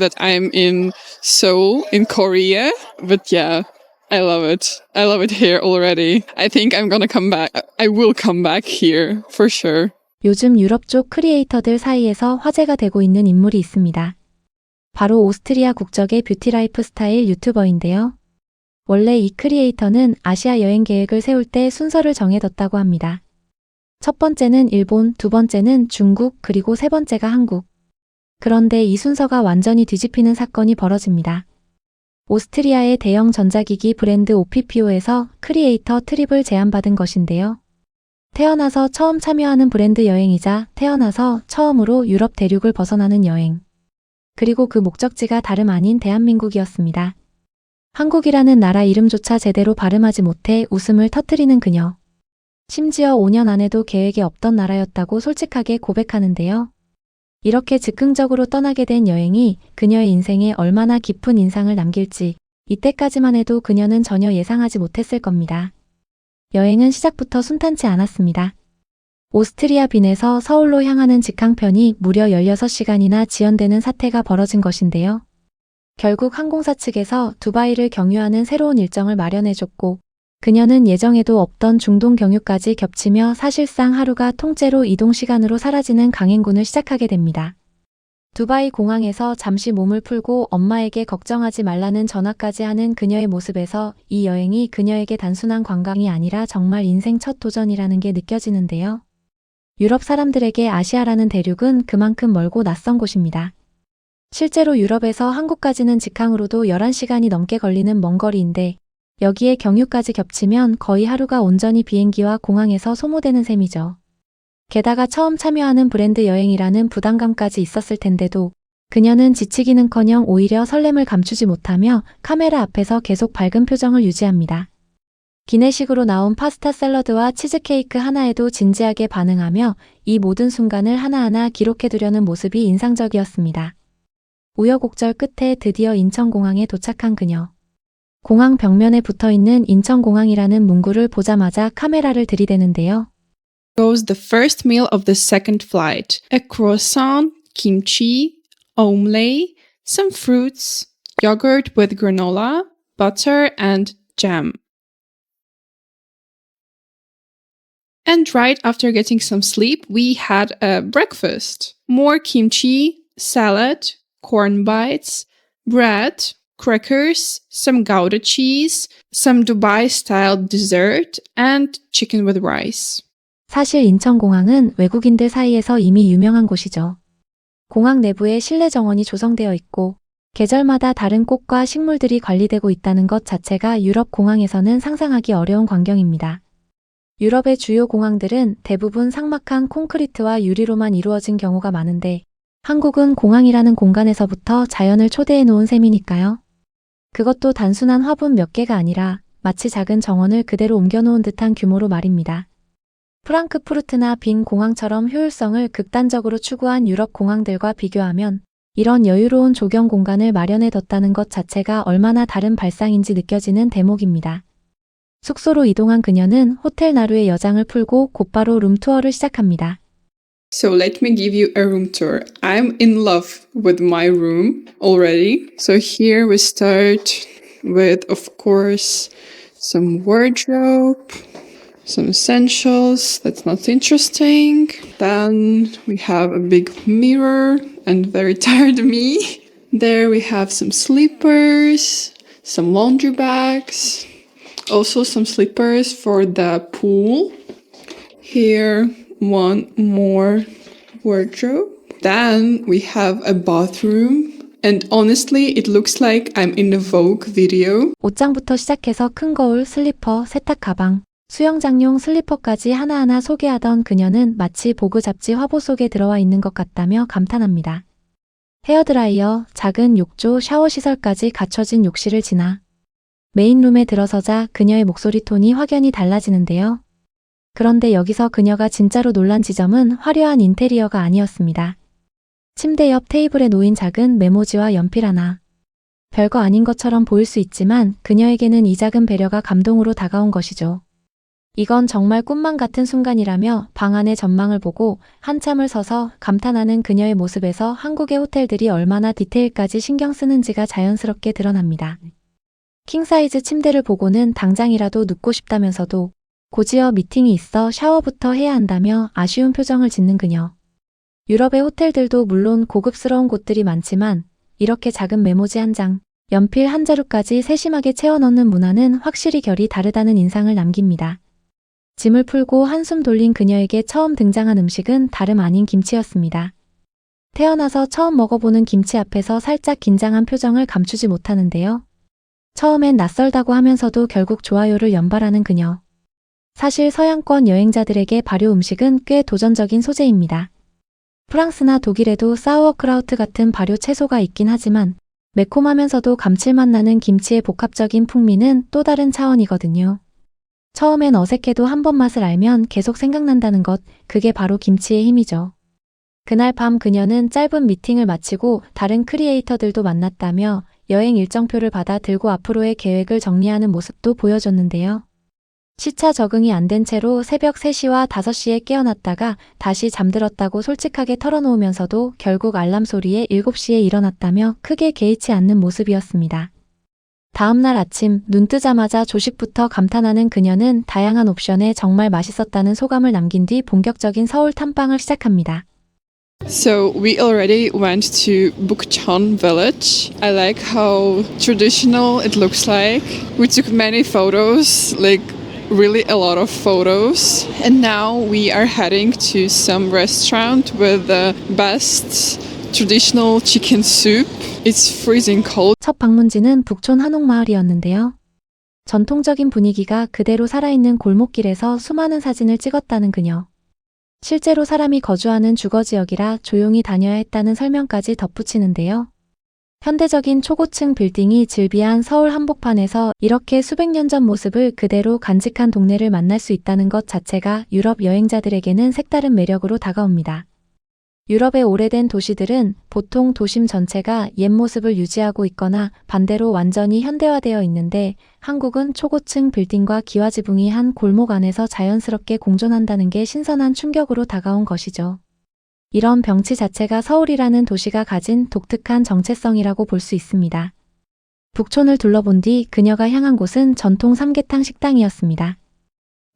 that I'm in Seoul in Korea. But yeah, I love it. I love it here already. I think I'm gonna come back. I will come back here for sure. 요즘 유럽 쪽 크리에이터들 사이에서 화제가 되고 있는 인물이 있습니다. 바로 오스트리아 국적의 뷰티라이프 스타일 유튜버인데요. 원래 이 크리에이터는 아시아 여행 계획을 세울 때 순서를 정해뒀다고 합니다. 첫 번째는 일본, 두 번째는 중국, 그리고 세 번째가 한국. 그런데 이 순서가 완전히 뒤집히는 사건이 벌어집니다. 오스트리아의 대형 전자기기 브랜드 OPPO에서 크리에이터 트립을 제안받은 것인데요. 태어나서 처음 참여하는 브랜드 여행이자 태어나서 처음으로 유럽 대륙을 벗어나는 여행. 그리고 그 목적지가 다름 아닌 대한민국이었습니다. 한국이라는 나라 이름조차 제대로 발음하지 못해 웃음을 터뜨리는 그녀. 심지어 5년 안에도 계획에 없던 나라였다고 솔직하게 고백하는데요. 이렇게 즉흥적으로 떠나게 된 여행이 그녀의 인생에 얼마나 깊은 인상을 남길지 이때까지만 해도 그녀는 전혀 예상하지 못했을 겁니다. 여행은 시작부터 순탄치 않았습니다. 오스트리아 빈에서 서울로 향하는 직항편이 무려 16시간이나 지연되는 사태가 벌어진 것인데요. 결국 항공사 측에서 두바이를 경유하는 새로운 일정을 마련해줬고 그녀는 예정에도 없던 중동 경유까지 겹치며 사실상 하루가 통째로 이동시간으로 사라지는 강행군을 시작하게 됩니다. 두바이 공항에서 잠시 몸을 풀고 엄마에게 걱정하지 말라는 전화까지 하는 그녀의 모습에서 이 여행이 그녀에게 단순한 관광이 아니라 정말 인생 첫 도전이라는 게 느껴지는데요. 유럽 사람들에게 아시아라는 대륙은 그만큼 멀고 낯선 곳입니다. 실제로 유럽에서 한국까지는 직항으로도 11시간이 넘게 걸리는 먼 거리인데 여기에 경유까지 겹치면 거의 하루가 온전히 비행기와 공항에서 소모되는 셈이죠. 게다가 처음 참여하는 브랜드 여행이라는 부담감까지 있었을 텐데도 그녀는 지치기는커녕 오히려 설렘을 감추지 못하며 카메라 앞에서 계속 밝은 표정을 유지합니다. 기내식으로 나온 파스타 샐러드와 치즈케이크 하나에도 진지하게 반응하며 이 모든 순간을 하나하나 기록해두려는 모습이 인상적이었습니다. 우여곡절 끝에 드디어 인천공항에 도착한 그녀. 공항 벽면에 붙어있는 인천공항이라는 문구를 보자마자 카메라를 들이대는데요. Goes the first meal of the second flight. A croissant, kimchi, omelette, some fruits, yogurt with granola, butter and jam. And right after getting some sleep, we had a breakfast. More kimchi, salad, corn bites, bread, crackers, some Gouda cheese, some Dubai-style dessert, and chicken with rice. 사실 인천공항은 외국인들 사이에서 이미 유명한 곳이죠. 공항 내부에 실내 정원이 조성되어 있고 계절마다 다른 꽃과 식물들이 관리되고 있다는 것 자체가 유럽 공항에서는 상상하기 어려운 광경입니다. 유럽의 주요 공항들은 대부분 삭막한 콘크리트와 유리로만 이루어진 경우가 많은데 한국은 공항이라는 공간에서부터 자연을 초대해 놓은 셈이니까요. 그것도 단순한 화분 몇 개가 아니라 마치 작은 정원을 그대로 옮겨놓은 듯한 규모로 말입니다. 프랑크푸르트나 빈 공항처럼 효율성을 극단적으로 추구한 유럽 공항들과 비교하면 이런 여유로운 조경 공간을 마련해뒀다는 것 자체가 얼마나 다른 발상인지 느껴지는 대목입니다. 숙소로 이동한 그녀는 호텔 나루의 여장을 풀고 곧바로 룸투어를 시작합니다. So let me give you a room tour. I'm in love with my room already. So here we start with, of course, some wardrobe, some essentials. That's not interesting. Then we have a big mirror and very tired me. There we have some slippers, some laundry bags, also some slippers for the pool. Here, one more wardrobe. Then we have a bathroom. And honestly, it looks like I'm in a Vogue video. 옷장부터 시작해서 큰 거울, 슬리퍼, 세탁 가방, 수영장용 슬리퍼까지 하나하나 소개하던 그녀는 마치 보그 잡지 화보 속에 들어와 있는 것 같다며 감탄합니다. 헤어드라이어, 작은 욕조, 샤워 시설까지 갖춰진 욕실을 지나 메인룸에 들어서자 그녀의 목소리 톤이 확연히 달라지는데요. 그런데 여기서 그녀가 진짜로 놀란 지점은 화려한 인테리어가 아니었습니다. 침대 옆 테이블에 놓인 작은 메모지와 연필 하나. 별거 아닌 것처럼 보일 수 있지만 그녀에게는 이 작은 배려가 감동으로 다가온 것이죠. 이건 정말 꿈만 같은 순간이라며 방 안의 전망을 보고 한참을 서서 감탄하는 그녀의 모습에서 한국의 호텔들이 얼마나 디테일까지 신경 쓰는지가 자연스럽게 드러납니다. 킹사이즈 침대를 보고는 당장이라도 눕고 싶다면서도 곧이어 미팅이 있어 샤워부터 해야 한다며 아쉬운 표정을 짓는 그녀. 유럽의 호텔들도 물론 고급스러운 곳들이 많지만 이렇게 작은 메모지 한 장, 연필 한 자루까지 세심하게 채워 넣는 문화는 확실히 결이 다르다는 인상을 남깁니다. 짐을 풀고 한숨 돌린 그녀에게 처음 등장한 음식은 다름 아닌 김치였습니다. 태어나서 처음 먹어보는 김치 앞에서 살짝 긴장한 표정을 감추지 못하는데요. 처음엔 낯설다고 하면서도 결국 좋아요를 연발하는 그녀. 사실 서양권 여행자들에게 발효 음식은 꽤 도전적인 소재입니다. 프랑스나 독일에도 사우어크라우트 같은 발효 채소가 있긴 하지만 매콤하면서도 감칠맛 나는 김치의 복합적인 풍미는 또 다른 차원이거든요. 처음엔 어색해도 한 번 맛을 알면 계속 생각난다는 것, 그게 바로 김치의 힘이죠. 그날 밤 그녀는 짧은 미팅을 마치고 다른 크리에이터들도 만났다며 여행 일정표를 받아 들고 앞으로의 계획을 정리하는 모습도 보여줬는데요. 시차 적응이 안 된 채로 새벽 3시와 5시에 깨어났다가 다시 잠들었다고 솔직하게 털어놓으면서도 결국 알람 소리에 7시에 일어났다며 크게 개의치 않는 모습이었습니다. 다음날 아침 눈 뜨자마자 조식부터 감탄하는 그녀는 다양한 옵션에 정말 맛있었다는 소감을 남긴 뒤 본격적인 서울 탐방을 시작합니다. So we already went to Bukchon village. I like how traditional it looks like. We took many photos, like really a lot of photos. And now we are heading to some restaurant with the best traditional chicken soup. It's freezing cold. 첫 방문지는 북촌 한옥마을이었는데요. 전통적인 분위기가 그대로 살아있는 골목길에서 수많은 사진을 찍었다는 그녀. 실제로 사람이 거주하는 주거지역이라 조용히 다녀야 했다는 설명까지 덧붙이는데요. 현대적인 초고층 빌딩이 즐비한 서울 한복판에서 이렇게 수백 년 전 모습을 그대로 간직한 동네를 만날 수 있다는 것 자체가 유럽 여행자들에게는 색다른 매력으로 다가옵니다. 유럽의 오래된 도시들은 보통 도심 전체가 옛 모습을 유지하고 있거나 반대로 완전히 현대화되어 있는데 한국은 초고층 빌딩과 기와지붕이 한 골목 안에서 자연스럽게 공존한다는 게 신선한 충격으로 다가온 것이죠. 이런 병치 자체가 서울이라는 도시가 가진 독특한 정체성이라고 볼 수 있습니다. 북촌을 둘러본 뒤 그녀가 향한 곳은 전통 삼계탕 식당이었습니다.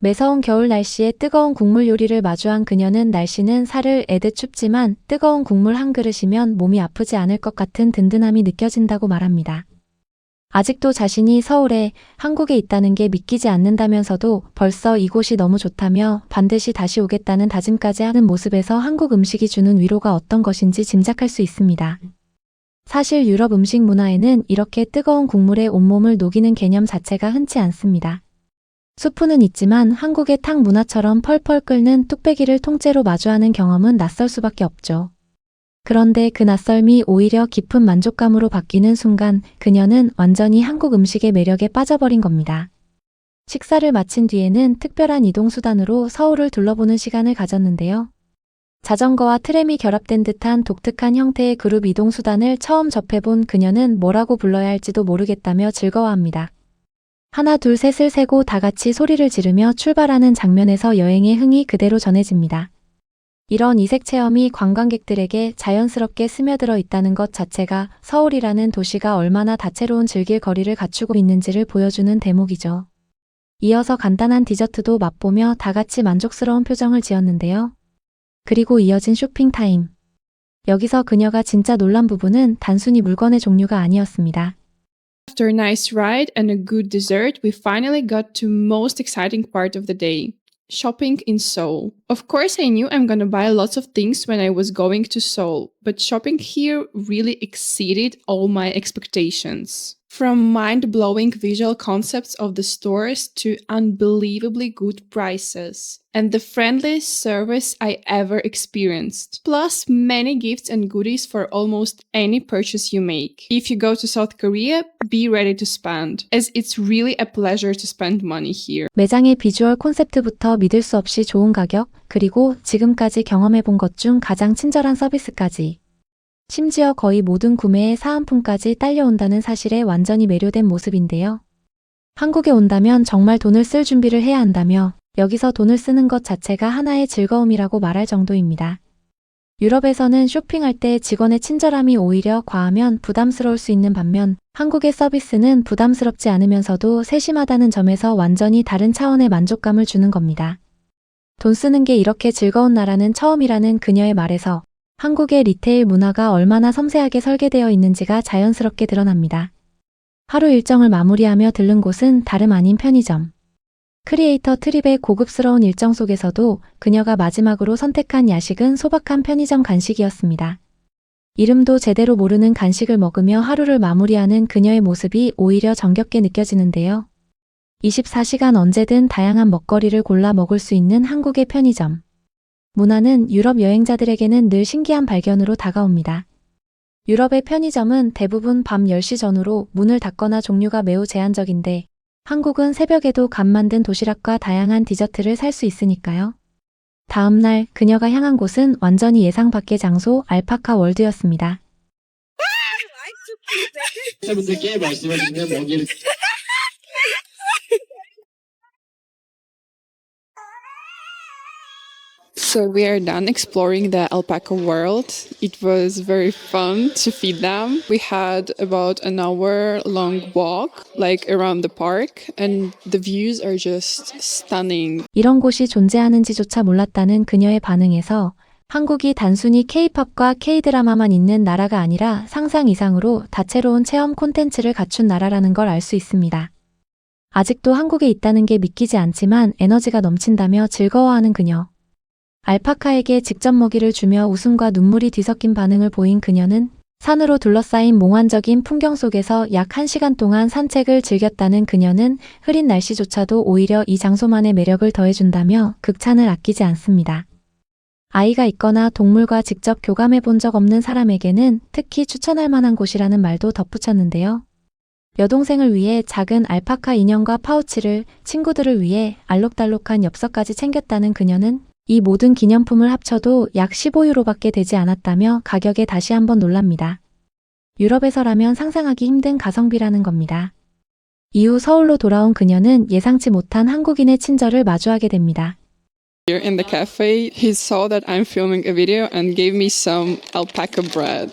매서운 겨울 날씨에 뜨거운 국물 요리를 마주한 그녀는 날씨는 살을 애듯 춥지만 뜨거운 국물 한 그릇이면 몸이 아프지 않을 것 같은 든든함이 느껴진다고 말합니다. 아직도 자신이 서울에, 한국에 있다는 게 믿기지 않는다면서도 벌써 이곳이 너무 좋다며 반드시 다시 오겠다는 다짐까지 하는 모습에서 한국 음식이 주는 위로가 어떤 것인지 짐작할 수 있습니다. 사실 유럽 음식 문화에는 이렇게 뜨거운 국물에 온몸을 녹이는 개념 자체가 흔치 않습니다. 수프는 있지만 한국의 탕 문화처럼 펄펄 끓는 뚝배기를 통째로 마주하는 경험은 낯설 수밖에 없죠. 그런데 그 낯설미 오히려 깊은 만족감으로 바뀌는 순간 그녀는 완전히 한국 음식의 매력에 빠져버린 겁니다. 식사를 마친 뒤에는 특별한 이동수단으로 서울을 둘러보는 시간을 가졌는데요. 자전거와 트램이 결합된 듯한 독특한 형태의 그룹 이동수단을 처음 접해본 그녀는 뭐라고 불러야 할지도 모르겠다며 즐거워합니다. 하나 둘 셋을 세고 다 같이 소리를 지르며 출발하는 장면에서 여행의 흥이 그대로 전해집니다. 이런 이색 체험이 관광객들에게 자연스럽게 스며들어 있다는 것 자체가 서울이라는 도시가 얼마나 다채로운 즐길 거리를 갖추고 있는지를 보여주는 대목이죠. 이어서 간단한 디저트도 맛보며 다 같이 만족스러운 표정을 지었는데요. 그리고 이어진 쇼핑 타임. 여기서 그녀가 진짜 놀란 부분은 단순히 물건의 종류가 아니었습니다. After a nice ride and a good dessert, we finally got to most exciting part of the day. Shopping in Seoul. Of course, I knew I'm gonna buy lots of things when I was going to Seoul, but shopping here really exceeded all my expectations. From mind-blowing visual concepts of the stores to unbelievably good prices and the friendliest service I ever experienced. Plus many gifts and goodies for almost any purchase you make. If you go to South Korea, be ready to spend, as it's really a pleasure to spend money here. 매장의 비주얼 콘셉트부터 믿을 수 없이 좋은 가격, 그리고 지금까지 경험해본 것 중 가장 친절한 서비스까지. 심지어 거의 모든 구매에 사은품까지 딸려온다는 사실에 완전히 매료된 모습인데요. 한국에 온다면 정말 돈을 쓸 준비를 해야 한다며 여기서 돈을 쓰는 것 자체가 하나의 즐거움이라고 말할 정도입니다. 유럽에서는 쇼핑할 때 직원의 친절함이 오히려 과하면 부담스러울 수 있는 반면 한국의 서비스는 부담스럽지 않으면서도 세심하다는 점에서 완전히 다른 차원의 만족감을 주는 겁니다. 돈 쓰는 게 이렇게 즐거운 나라는 처음이라는 그녀의 말에서 한국의 리테일 문화가 얼마나 섬세하게 설계되어 있는지가 자연스럽게 드러납니다. 하루 일정을 마무리하며 들른 곳은 다름 아닌 편의점. 크리에이터 트립의 고급스러운 일정 속에서도 그녀가 마지막으로 선택한 야식은 소박한 편의점 간식이었습니다. 이름도 제대로 모르는 간식을 먹으며 하루를 마무리하는 그녀의 모습이 오히려 정겹게 느껴지는데요. 24시간 언제든 다양한 먹거리를 골라 먹을 수 있는 한국의 편의점. 문화는 유럽 여행자들에게는 늘 신기한 발견으로 다가옵니다. 유럽의 편의점은 대부분 밤 10시 전후로 문을 닫거나 종류가 매우 제한적인데 한국은 새벽에도 간 만든 도시락과 다양한 디저트를 살 수 있으니까요. 다음 날 그녀가 향한 곳은 완전히 예상 밖의 장소 알파카 월드였습니다. 분들께 말씀해주시면 먹이를 So we are done exploring the alpaca world. It was very fun to feed them. We had about an hour long walk, like around the park, and the views are just stunning. 이런 곳이 존재하는지조차 몰랐다는 그녀의 반응에서 한국이 단순히 K-팝과 K-드라마만 있는 나라가 아니라 상상 이상으로 다채로운 체험 콘텐츠를 갖춘 나라라는 걸 알 수 있습니다. 아직도 한국에 있다는 게 믿기지 않지만 에너지가 넘친다며 즐거워하는 그녀. 알파카에게 직접 먹이를 주며 웃음과 눈물이 뒤섞인 반응을 보인 그녀는 산으로 둘러싸인 몽환적인 풍경 속에서 약 1시간 동안 산책을 즐겼다는 그녀는 흐린 날씨조차도 오히려 이 장소만의 매력을 더해준다며 극찬을 아끼지 않습니다. 아이가 있거나 동물과 직접 교감해 본 적 없는 사람에게는 특히 추천할 만한 곳이라는 말도 덧붙였는데요. 여동생을 위해 작은 알파카 인형과 파우치를, 친구들을 위해 알록달록한 엽서까지 챙겼다는 그녀는 이 모든 기념품을 합쳐도 약 15유로밖에 되지 않았다며 가격에 다시 한번 놀랍니다. 유럽에서라면 상상하기 힘든 가성비라는 겁니다. 이후 서울로 돌아온 그녀는 예상치 못한 한국인의 친절을 마주하게 됩니다. Here in the cafe, he saw that I'm filming a video and gave me some alpaca bread.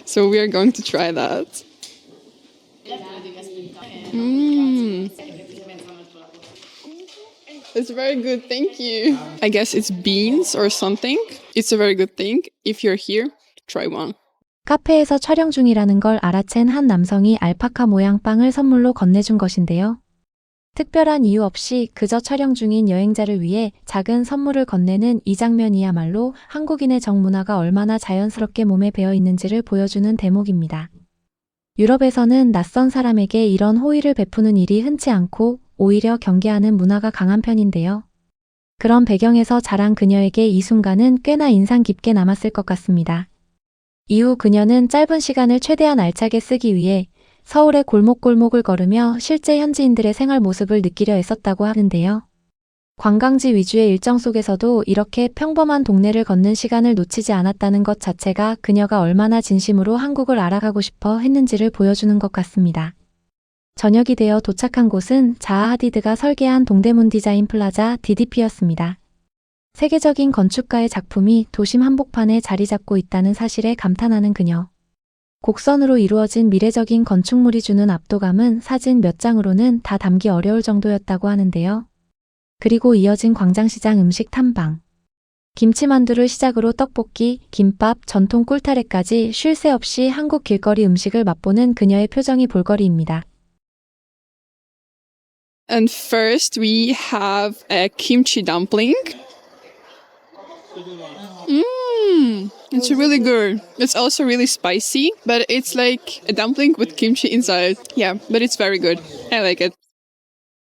So we are going to try that. It's very good, thank you. I guess it's beans or something. It's a very good thing. If you're here, try one. 카페에서 촬영 중이라는 걸 알아챈 한 남성이 알파카 모양 빵을 선물로 건네준 것인데요. 특별한 이유 없이 그저 촬영 중인 여행자를 위해 작은 선물을 건네는 이 장면이야말로 한국인의 정문화가 얼마나 자연스럽게 몸에 배어 있는지를 보여주는 대목입니다. 유럽에서는 낯선 사람에게 이런 호의를 베푸는 일이 흔치 않고 오히려 경계하는 문화가 강한 편인데요. 그런 배경에서 자란 그녀에게 이 순간은 꽤나 인상 깊게 남았을 것 같습니다. 이후 그녀는 짧은 시간을 최대한 알차게 쓰기 위해 서울의 골목골목을 걸으며 실제 현지인들의 생활 모습을 느끼려 애썼다고 하는데요. 관광지 위주의 일정 속에서도 이렇게 평범한 동네를 걷는 시간을 놓치지 않았다는 것 자체가 그녀가 얼마나 진심으로 한국을 알아가고 싶어 했는지를 보여주는 것 같습니다. 저녁이 되어 도착한 곳은 자하 하디드가 설계한 동대문 디자인 플라자 DDP였습니다. 세계적인 건축가의 작품이 도심 한복판에 자리 잡고 있다는 사실에 감탄하는 그녀. 곡선으로 이루어진 미래적인 건축물이 주는 압도감은 사진 몇 장으로는 다 담기 어려울 정도였다고 하는데요. 그리고 이어진 광장시장 음식 탐방. 김치만두를 시작으로 떡볶이, 김밥, 전통 꿀타래까지 쉴 새 없이 한국 길거리 음식을 맛보는 그녀의 표정이 볼거리입니다. And first we have a kimchi dumpling. It's really good. It's also really spicy, but it's like a dumpling with kimchi inside. Yeah, but it's very good. I like it.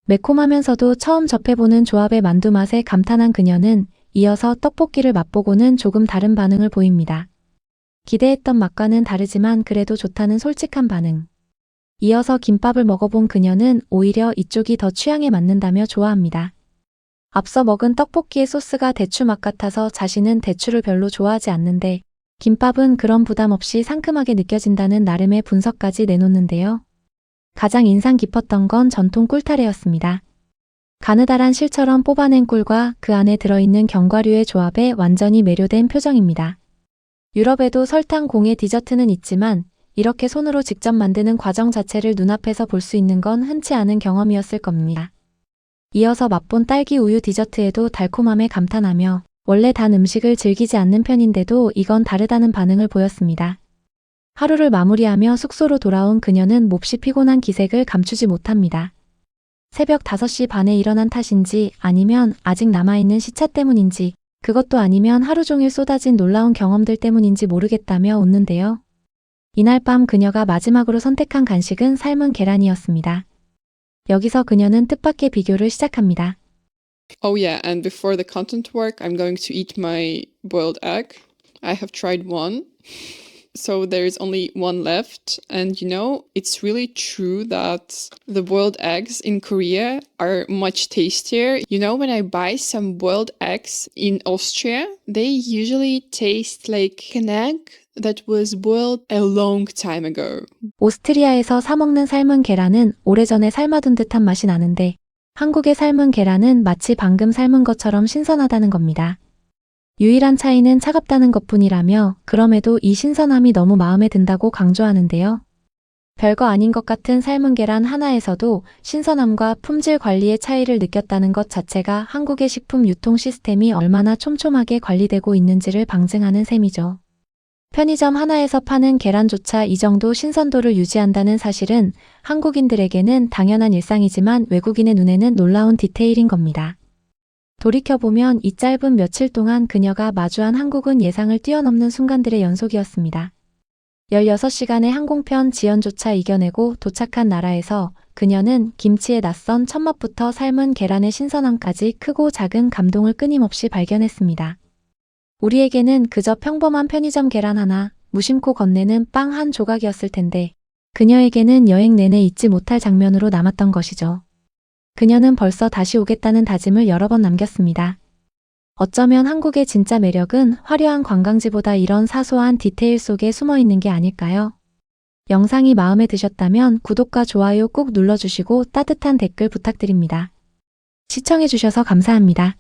매콤하면서도 처음 접해보는 조합의 만두 맛에 감탄한 그녀는 이어서 떡볶이를 맛보고는 조금 다른 반응을 보입니다. 기대했던 맛과는 다르지만 그래도 좋다는 솔직한 반응. 이어서 김밥을 먹어본 그녀는 오히려 이쪽이 더 취향에 맞는다며 좋아합니다. 앞서 먹은 떡볶이의 소스가 대추 맛 같아서 자신은 대추를 별로 좋아하지 않는데 김밥은 그런 부담 없이 상큼하게 느껴진다는 나름의 분석까지 내놓는데요. 가장 인상 깊었던 건 전통 꿀타래였습니다. 가느다란 실처럼 뽑아낸 꿀과 그 안에 들어있는 견과류의 조합에 완전히 매료된 표정입니다. 유럽에도 설탕 공예 디저트는 있지만 이렇게 손으로 직접 만드는 과정 자체를 눈앞에서 볼 수 있는 건 흔치 않은 경험이었을 겁니다. 이어서 맛본 딸기 우유 디저트에도 달콤함에 감탄하며 원래 단 음식을 즐기지 않는 편인데도 이건 다르다는 반응을 보였습니다. 하루를 마무리하며 숙소로 돌아온 그녀는 몹시 피곤한 기색을 감추지 못합니다. 새벽 5시 반에 일어난 탓인지 아니면 아직 남아있는 시차 때문인지 그것도 아니면 하루 종일 쏟아진 놀라운 경험들 때문인지 모르겠다며 웃는데요. 이날 밤 그녀가 마지막으로 선택한 간식은 삶은 계란이었습니다. 여기서 그녀는 뜻밖의 비교를 시작합니다. Oh yeah, and before the content work, I'm going to eat my boiled egg. I have tried one. So there's only one left. And you know, it's really true that the boiled eggs in Korea are much tastier. You know, when I buy some boiled eggs in Austria, they usually taste like an egg that was boiled a long time ago. 오스트리아에서 사 먹는 삶은 계란은 오래전에 삶아둔 듯한 맛이 나는데 한국의 삶은 계란은 마치 방금 삶은 것처럼 신선하다는 겁니다. 유일한 차이는 차갑다는 것뿐이라며 그럼에도 이 신선함이 너무 마음에 든다고 강조하는데요. 별거 아닌 것 같은 삶은 계란 하나에서도 신선함과 품질 관리의 차이를 느꼈다는 것 자체가 한국의 식품 유통 시스템이 얼마나 촘촘하게 관리되고 있는지를 방증하는 셈이죠. 편의점 하나에서 파는 계란조차 이 정도 신선도를 유지한다는 사실은 한국인들에게는 당연한 일상이지만 외국인의 눈에는 놀라운 디테일인 겁니다. 돌이켜보면 이 짧은 며칠 동안 그녀가 마주한 한국은 예상을 뛰어넘는 순간들의 연속이었습니다. 16시간의 항공편 지연조차 이겨내고 도착한 나라에서 그녀는 김치의 낯선 첫맛부터 삶은 계란의 신선함까지 크고 작은 감동을 끊임없이 발견했습니다. 우리에게는 그저 평범한 편의점 계란 하나, 무심코 건네는 빵 한 조각이었을 텐데 그녀에게는 여행 내내 잊지 못할 장면으로 남았던 것이죠. 그녀는 벌써 다시 오겠다는 다짐을 여러 번 남겼습니다. 어쩌면 한국의 진짜 매력은 화려한 관광지보다 이런 사소한 디테일 속에 숨어 있는 게 아닐까요? 영상이 마음에 드셨다면 구독과 좋아요 꾹 눌러주시고 따뜻한 댓글 부탁드립니다. 시청해주셔서 감사합니다.